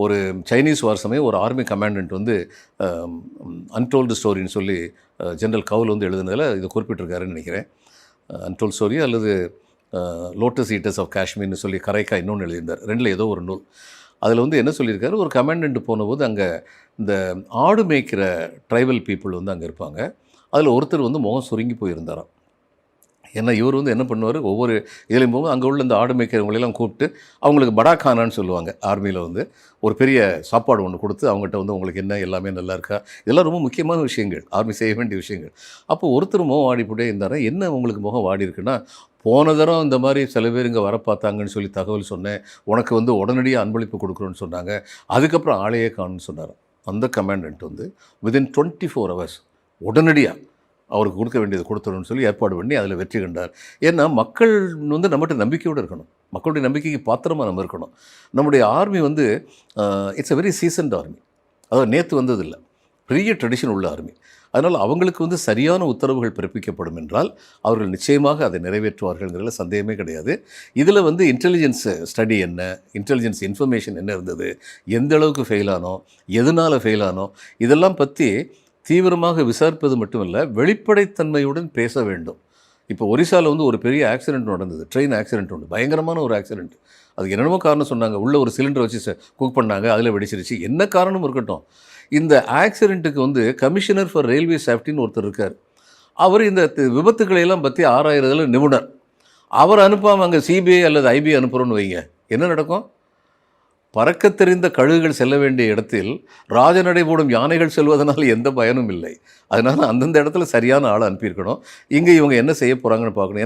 ஒரு சைனீஸ் வார் சமயம் ஒரு ஆர்மி கமாண்டன்ட் வந்து அன்டோல்டு ஸ்டோரின்னு சொல்லி ஜெனரல் கவுல் வந்து எழுதுனதில் இது குறிப்பிட்டிருக்காருன்னு நினைக்கிறேன். அன்டோல்டு ஸ்டோரி அல்லது லோட்டஸ் ஈட்டர்ஸ் ஆஃப் காஷ்மீர்னு சொல்லி கரைக்கா இன்னொன்று எழுதியிருந்தார். ரெண்டில் ஏதோ ஒரு நூல். அதில் வந்து என்ன சொல்லியிருக்காரு, ஒரு கமாண்டன்ட் போனபோது அங்கே இந்த ஆடு மேய்க்கிற ட்ரைபல் பீப்புள் வந்து அங்கே இருப்பாங்க. அதில் ஒருத்தர் வந்து முகம் சுருங்கி போயிருந்தாராம். ஏன்னா இவர் வந்து என்ன பண்ணுவார், ஒவ்வொரு இதுலையும் போகும் அங்கே உள்ள இந்த ஆடு மேய்க்கிறவங்களெல்லாம் கூப்பிட்டு அவங்களுக்கு படாக்கானான்னு சொல்லுவாங்க. ஆர்மியில் வந்து ஒரு பெரிய சாப்பாடு ஒன்று கொடுத்து அவங்ககிட்ட வந்து உங்களுக்கு என்ன எல்லாமே நல்லா இருக்கா, இதெல்லாம் ரொம்ப முக்கியமான விஷயங்கள், ஆர்மி செய்ய வேண்டிய விஷயங்கள். அப்போ ஒருத்தர் முகம் வாடிப்பட்டே இருந்தார். என்ன உங்களுக்கு முகம் வாடி இருக்குன்னா, போன தரம் இந்த மாதிரி சில பேர் இங்கே வர பார்த்தாங்கன்னு சொல்லி தகவல் சொன்னேன், உனக்கு வந்து உடனடியாக அன்பளிப்பு கொடுக்குறோன்னு சொன்னாங்க, அதுக்கப்புறம் ஆளையே காணுன்னு சொன்னார். அந்த கமாண்டன்ட் வந்து வித்தின் 24 hours உடனடியாக அவருக்கு கொடுக்க வேண்டியது கொடுத்துடணும்னு சொல்லி ஏற்பாடு பண்ணி அதில் வெற்றி கண்டார். ஏன்னா மக்கள் வந்து நம்மகிட்ட நம்பிக்கையோடு இருக்கணும், மக்களுடைய நம்பிக்கைக்கு பாத்திரமாக நம்ம இருக்கணும். நம்முடைய ஆர்மி வந்து it's a very seasoned army. அதாவது நேற்று வந்ததில்லை, பெரிய ட்ரெடிஷன் உள்ள ஆர்மி. அதனால் அவங்களுக்கு வந்து சரியான உத்தரவுகள் பிறப்பிக்கப்படும் என்றால் அவர்கள் நிச்சயமாக அதை நிறைவேற்றுவார்கள்ங்கிறதுல சந்தேகமே கிடையாது. இதில் வந்து இன்டெலிஜென்ஸ் ஸ்டடி என்ன, இன்டெலிஜென்ஸ் இன்ஃபர்மேஷன் என்ன இருந்தது, எந்த அளவுக்கு ஃபெயில் ஆனோம், எதனால் ஃபெயில் ஆனோம், இதெல்லாம் பற்றி தீவிரமாக விசாரிப்பது மட்டுமல்ல, வெளிப்படைத்தன்மையுடன் பேச வேண்டும். இப்போ ஒரிசாவில் வந்து ஒரு பெரிய ஆக்சிடெண்ட் நடந்தது, ட்ரெயின் ஆக்சிடெண்ட் ஒன்று, பயங்கரமான ஒரு ஆக்சிடெண்ட். அதுக்கு என்னென்னமோ காரணம் சொன்னாங்க, உள்ளே ஒரு சிலிண்டர் வச்சு குக் பண்ணாங்க, அதில் வெடிச்சிருச்சு, என்ன காரணமும் இருக்கட்டும். இந்த ஆக்சிடெண்ட்டுக்கு வந்து கமிஷனர் ஃபார் ரயில்வே சேஃப்டின்னு ஒருத்தர் இருக்கார். அவர் இந்த விபத்துக்களையெல்லாம் பற்றி ஆராயிறதுல நிபுணர். அவர் அனுப்பாமல் அங்கே சிபிஐ அல்லது ஐபிஐ அனுப்புகிறோன்னு வைங்க, என்ன நடக்கும்? பறக்க தெரிந்த கழுகுகள் செல்ல வேண்டிய இடத்தில் ராஜநடை போடும் யானைகள் செல்வதனால் எந்த பயனும் இல்லை. அதனால் அந்தந்த இடத்துல சரியான ஆளை அனுப்பியிருக்கணும். இங்கே இவங்க என்ன செய்ய போகிறாங்கன்னு பார்க்கணும்.